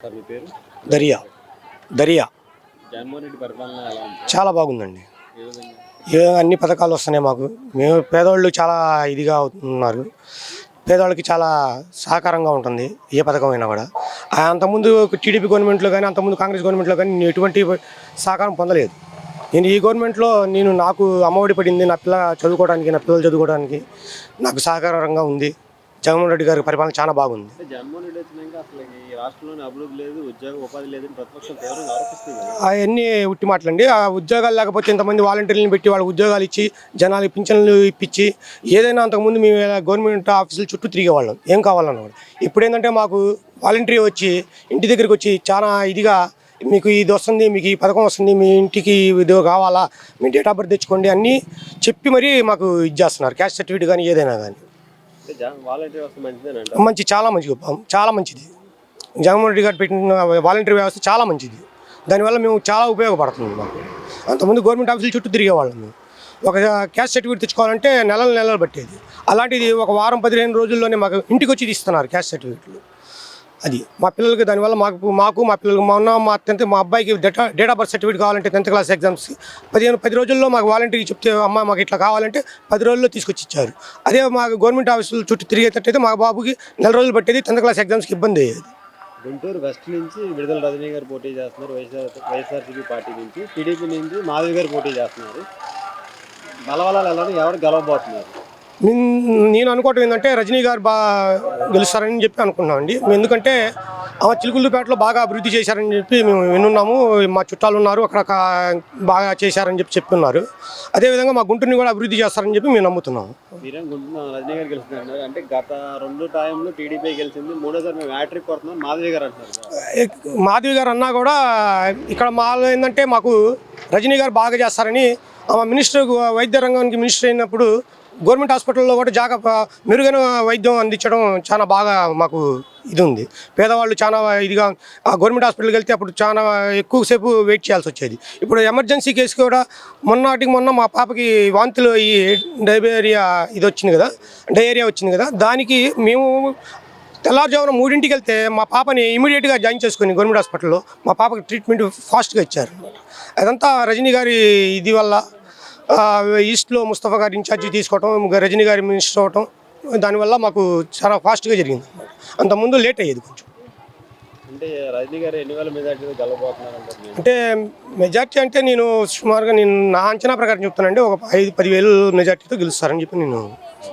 Sir మీ పేరు? దరియా దరియా జగన్మోహన్ రెడ్డి పరిపాలన ఎలా ఉంది? చాలా బాగుందండి. ఏ విధంగా? అన్ని పథకాలు వస్తున్నాయి మాకు. మేము పేదవాళ్ళు చాలా ఇదిగా ఉన్నారు. పేదవాళ్ళకి చాలా సహకారంగా ఉంటుంది ఏ పథకం అయినా కూడా. అంతకుముందు టీడీపీ గవర్నమెంట్లో కానీ అంతకుముందు కాంగ్రెస్ గవర్నమెంట్లో కానీ నేను ఎటువంటి సహకారం పొందలేదు. నేను ఈ గవర్నమెంట్లో నాకు అమ్మఒడి పడింది, నా పిల్లలు చదువుకోవడానికి నాకు సహకారంగా ఉంది. జగన్మోహన్ రెడ్డి గారి పరిపాలన చాలా బాగుంది. జగన్మోహన్ రెడ్డి వచ్చినాక అసలు ఈ రాష్ట్రంలోని అభివృద్ధి లేదు, ఉద్యోగ ఉపాధి లేదని ప్రతిపక్షం తీవ్రంగా ఆరోపిస్తుంది. అవన్నీ ఉట్టి మాటలండి. ఆ ఉద్యోగాలు లేకపోతే ఇంతమంది వాలంటీర్లను పెట్టి వాళ్ళకి ఉద్యోగాలు ఇచ్చి జనాలకి పింఛన్లు ఇప్పించి ఏదైనా అంతకుముందు మేము గవర్నమెంట్ ఆఫీసుల చుట్టూ తిరిగేవాళ్ళం ఏం కావాలన్నమాట. ఇప్పుడు ఏంటంటే మాకు వాలంటీర్ వచ్చి ఇంటి దగ్గరికి వచ్చి చాలా ఇదిగా మీకు ఇది వస్తుంది, మీకు ఈ పథకం వస్తుంది, మీ ఇంటికి ఇది కావాలా, మీ డేట్ ఆఫ్ బర్త్ తెచ్చుకోండి అన్నీ చెప్పి మరీ మాకు ఇది చేస్తున్నారు. క్యాస్ట్ సర్టిఫికేట్ కానీ ఏదైనా కానీ వాలంటీర్ వ్యవస్థ మంచిదేనంట. చాలా మంచిది. జగన్మోహన్ రెడ్డి గారు పెట్టిన వాలంటీర్ వ్యవస్థ చాలా మంచిది. దానివల్ల మేము చాలా ఉపయోగపడుతుంది మాకు. అంతకుముందు గవర్నమెంట్ ఆఫీసుల చుట్టూ తిరిగేవాళ్ళం. మేము ఒక క్యాస్ట్ సర్టిఫికేట్ తెచ్చుకోవాలంటే నెలలు పట్టేది. అలాంటిది ఒక వారం 15 రోజుల్లోనే మాకు ఇంటికి వచ్చి ఇస్తున్నారు క్యాస్ట్ సర్టిఫికేట్లు. అది మా పిల్లలకి దానివల్ల మాకు మా పిల్లలకి మా అబ్బాయికి డేట్ ఆఫ్ బర్త్ సర్టిఫికేట్ కావాలంటే 10th క్లాస్ ఎగ్జామ్స్ 10 రోజుల్లో మాకు వాలంటీర్ చెప్తే అమ్మ మాకు ఇట్లా కావాలంటే 10 రోజుల్లో తీసుకొచ్చి ఇచ్చారు. అదే మాకు గవర్నమెంట్ ఆఫీసులు చుట్టూ తిరిగేటట్టయితే మా బాబుకి 4 రోజులు పట్టేది. 10th క్లాస్ ఎగ్జామ్స్కి ఇబ్బంది అయ్యేది. గుంటూరు వెస్ట్ నుంచి విడుదల రజనీ గారు పోటీ చేస్తున్నారు. వైఎస్ఆర్సీపీ పార్టీ నుంచి, టీడీపీ నుంచి మాధవి గారు పోటీ చేస్తున్నారు. బలవలాలు ఎలా ఎవరు గెలవబోతున్నారు? నేను అనుకోవటం ఏంటంటే రజనీ గారు గెలుస్తారని చెప్పి అనుకున్నామండి. ఎందుకంటే ఆమె చిలుకూరుపేటలో బాగా అభివృద్ధి చేశారని చెప్పి మేము వినున్నాము. మా చుట్టాలు ఉన్నారు, అక్కడ బాగా చేశారని చెప్తున్నారు. అదేవిధంగా మా గుంటూరుని కూడా అభివృద్ధి చేస్తారని చెప్పి మేము నమ్ముతున్నాము. మీరేం గుంటున్నాం రజనీ గారు గెలుస్తున్నారు అంటే గత 2 టైంలో టీడీపీ గెలిచింది, 3ోసారి మేము హ్యాట్రిక్ కొడుతున్నాం మాధవి గారు అంటున్నారు. మాధవి గారు అన్నా కూడా ఇక్కడ మాలో ఏంటంటే మాకు రజనీ గారు బాగా చేస్తారని ఆమె మినిస్టర్ వైద్య రంగానికి మినిస్టర్ అయినప్పుడు గవర్నమెంట్ హాస్పిటల్లో కూడా మెరుగైన వైద్యం అందించడం చాలా బాగా మాకు ఇది ఉంది. పేదవాళ్ళు చాలా ఇదిగా ఆ గవర్నమెంట్ హాస్పిటల్కి వెళ్తే అప్పుడు చాలా ఎక్కువసేపు వెయిట్ చేయాల్సి వచ్చేది. ఇప్పుడు ఎమర్జెన్సీ కేసు కూడా మొన్న మా పాపకి వాంతులు ఈ డయేరియా వచ్చింది కదా, దానికి మేము తెల్లారుజామున 3ంటికి వెళ్తే మా పాపని ఇమీడియట్గా జాయిన్ చేసుకుని గవర్నమెంట్ హాస్పిటల్లో మా పాపకి ట్రీట్మెంట్ ఫాస్ట్గా ఇచ్చారు. అదంతా రజనీ గారి ఇది వల్ల. ఈస్ట్లో ముస్తఫా గారి ఇన్ఛార్జి తీసుకోవటం, రజనీ గారి మినిస్టర్ అవ్వటం, దానివల్ల మాకు చాలా ఫాస్ట్గా జరిగింది. అంతకుముందు లేట్ అయ్యేది కొంచెం. అంటే రజనీ గారు ఎన్ని వేల మెజార్టీతో గెలవబోతున్నారు అంటే మెజార్టీ అంటే నేను సుమారుగా నా అంచనా ప్రకారం చెప్తానండి ఒక 5-10 వేలు మెజార్టీతో గెలుస్తారని చెప్పి నేను